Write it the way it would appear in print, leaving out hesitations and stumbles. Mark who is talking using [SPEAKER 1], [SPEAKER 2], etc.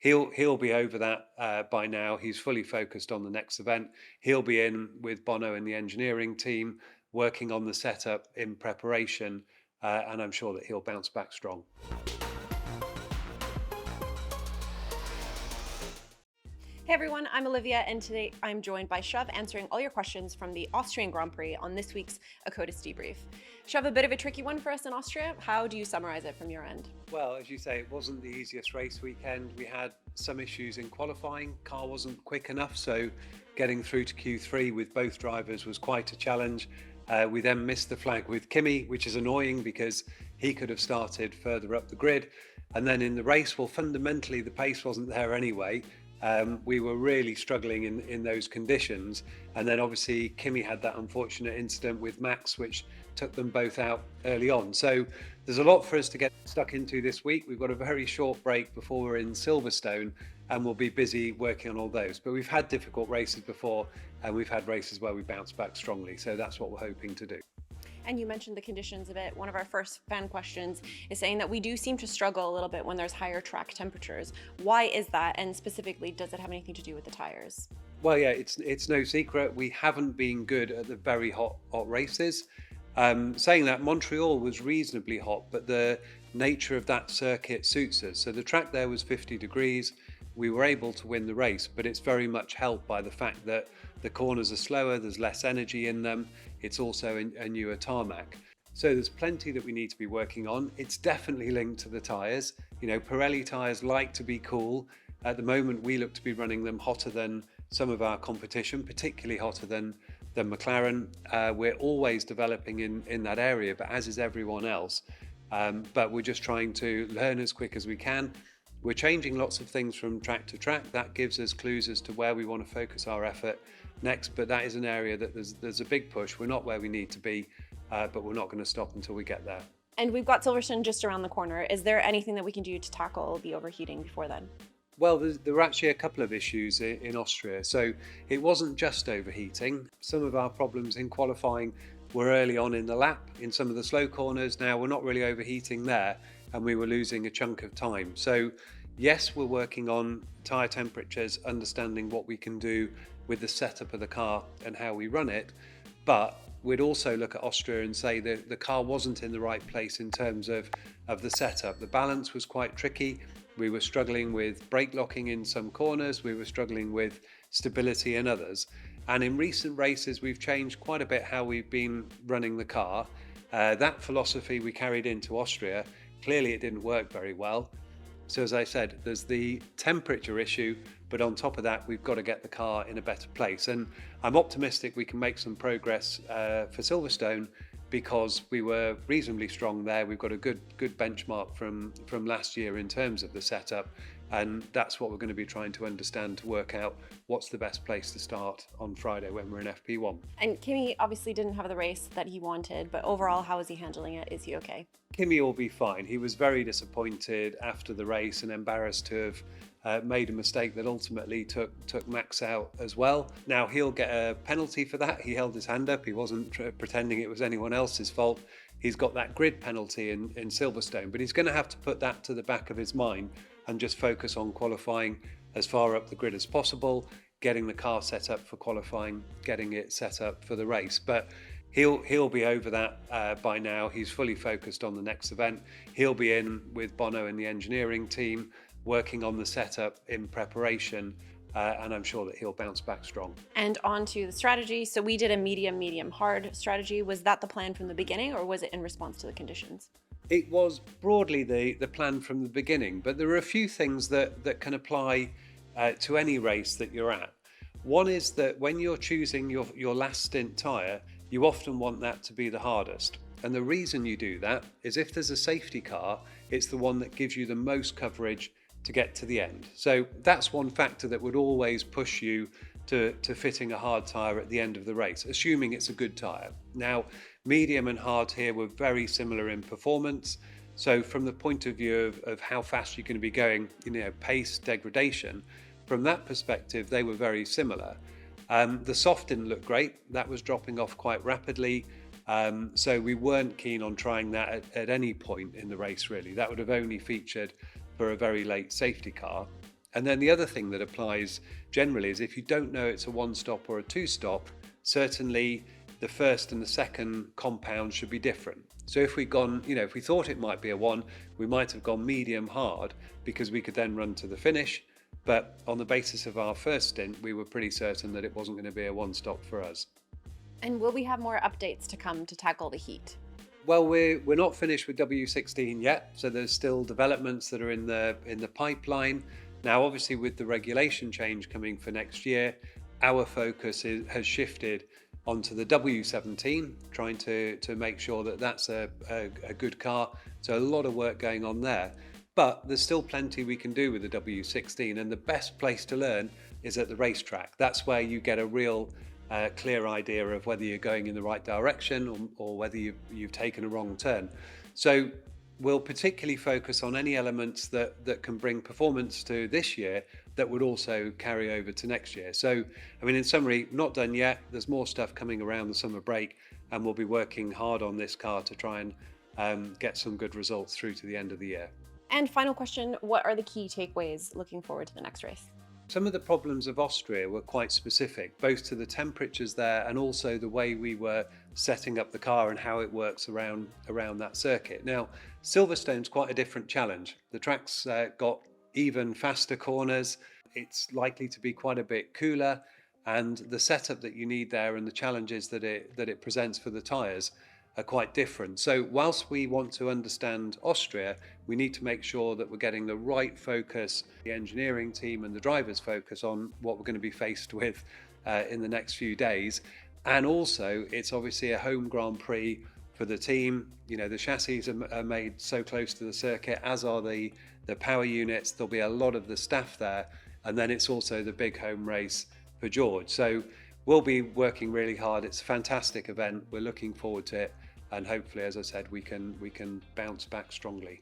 [SPEAKER 1] He'll be over that by now. He's fully focused on the next event. He'll be in with Bono and the engineering team, working on the setup in preparation, and I'm sure that he'll bounce back strong.
[SPEAKER 2] Hey everyone, I'm Olivia, and today I'm joined by Shov answering all your questions from the Austrian Grand Prix on this week's Akkodis Debrief. Shov, a bit of a tricky one for us in Austria. How do you summarize it from your end?
[SPEAKER 1] Well, as you say, it wasn't the easiest race weekend. We had some issues in qualifying. Car wasn't quick enough, so getting through to Q3 with both drivers was quite a challenge. We then missed the flag with Kimi, which is annoying because he could have started further up the grid. And then in the race, well, fundamentally, the pace wasn't there anyway. We were really struggling in those conditions. And then obviously Kimi had that unfortunate incident with Max, which took them both out early on. So there's a lot for us to get stuck into this week. We've got a very short break before we're in Silverstone, and we'll be busy working on all those. But we've had difficult races before, and we've had races where we bounce back strongly. So that's what we're hoping to do.
[SPEAKER 2] And you mentioned the conditions a bit. One of our first fan questions is saying that we do seem to struggle a little bit when there's higher track temperatures. Why is that? And specifically, does it have anything to do with the tires?
[SPEAKER 1] Well, yeah, it's no secret. We haven't been good at the very hot races. Saying that, Montreal was reasonably hot, but the nature of that circuit suits us. So the track there was 50 degrees. We were able to win the race, but it's very much helped by the fact that the corners are slower, there's less energy in them. It's also a newer tarmac. So there's plenty that we need to be working on. It's definitely linked to the tyres. You know, Pirelli tyres like to be cool. At the moment, we look to be running them hotter than some of our competition, particularly hotter than McLaren. We're always developing in that area, but as is everyone else. But we're just trying to learn as quick as we can. We're changing lots of things from track to track. That gives us clues as to where we want to focus our effort next, but that is an area that there's a big push. We're not where we need to be, but we're not going to stop until we get there.
[SPEAKER 2] And we've got Silverstone just around the corner. Is there anything that we can do to tackle the overheating before then?
[SPEAKER 1] Well, there were actually a couple of issues in Austria. So it wasn't just overheating. Some of our problems in qualifying were early on in the lap, in some of the slow corners. Now we're not really overheating there, and we were losing a chunk of time. So yes, we're working on tyre temperatures, understanding what we can do with the setup of the car and how we run it. But we'd also look at Austria and say that the car wasn't in the right place in terms of the setup. The balance was quite tricky. We were struggling with brake locking in some corners. We were struggling with stability in others. And in recent races, we've changed quite a bit how we've been running the car. That philosophy we carried into Austria. Clearly, it didn't work very well. So as I said, there's the temperature issue, but on top of that, we've got to get the car in a better place. And I'm optimistic we can make some progress for Silverstone because we were reasonably strong there. We've got a good benchmark from last year in terms of the setup. And that's what we're going to be trying to understand to work out what's the best place to start on Friday when we're in FP1.
[SPEAKER 2] And Kimi obviously didn't have the race that he wanted, but overall, how is he handling it? Is he okay?
[SPEAKER 1] Kimi will be fine. He was very disappointed after the race and embarrassed to have made a mistake that ultimately took Max out as well. Now he'll get a penalty for that. He held his hand up. He wasn't pretending it was anyone else's fault. He's got that grid penalty in Silverstone, but he's going to have to put that to the back of his mind and just focus on qualifying as far up the grid as possible, getting the car set up for qualifying, getting it set up for the race. But he'll be over that by now. He's fully focused on the next event. He'll be in with Bono and the engineering team, working on the setup in preparation, and I'm sure that he'll bounce back strong.
[SPEAKER 2] And on to the strategy. So we did a medium, hard strategy. Was that the plan from the beginning, or was it in response to the conditions?
[SPEAKER 1] It was broadly the plan from the beginning, but there are a few things that can apply to any race that you're at. One is that when you're choosing your last stint tyre, you often want that to be the hardest. And the reason you do that is if there's a safety car, it's the one that gives you the most coverage to get to the end. So that's one factor that would always push you to fitting a hard tyre at the end of the race, assuming it's a good tyre. Now, medium and hard here were very similar in performance. So from the point of view of how fast you're going to be going, pace, degradation, from that perspective, they were very similar. The soft didn't look great. That was dropping off quite rapidly. So we weren't keen on trying that at any point in the race, really. That would have only featured for a very late safety car. And then the other thing that applies generally is if you don't know it's a one stop or a two stop, certainly the first and the second compound should be different. So if we'd gone, if we thought it might be a one, we might have gone medium hard because we could then run to the finish. But on the basis of our first stint, we were pretty certain that it wasn't going to be a one stop for us.
[SPEAKER 2] And will we have more updates to come to tackle the heat?
[SPEAKER 1] Well, we're not finished with W16 yet, so there's still developments that are in the pipeline. Now, obviously, with the regulation change coming for next year, our focus has shifted onto the W17, trying to make sure that that's a good car. So a lot of work going on there. But there's still plenty we can do with the W16, and the best place to learn is at the racetrack. That's where you get a real clear idea of whether you're going in the right direction or whether you've taken a wrong turn. So we'll particularly focus on any elements that can bring performance to this year that would also carry over to next year. So, in summary, not done yet. There's more stuff coming around the summer break, and we'll be working hard on this car to try and get some good results through to the end of the year.
[SPEAKER 2] And final question, what are the key takeaways looking forward to the next race?
[SPEAKER 1] Some of the problems of Austria were quite specific, both to the temperatures there and also the way we were setting up the car and how it works around that circuit. Now, Silverstone's quite a different challenge. The track's got even faster corners. It's likely to be quite a bit cooler, and the setup that you need there and the challenges that it presents for the tyres are quite different. So whilst we want to understand Austria, we need to make sure that we're getting the right focus, the engineering team and the drivers focus on what we're going to be faced with in the next few days. And also, it's obviously a home Grand Prix for the team. The chassis are made so close to the circuit, as are the power units. There'll be a lot of the staff there. And then it's also the big home race for George. So we'll be working really hard. It's a fantastic event. We're looking forward to it. And hopefully, as I said, we can bounce back strongly.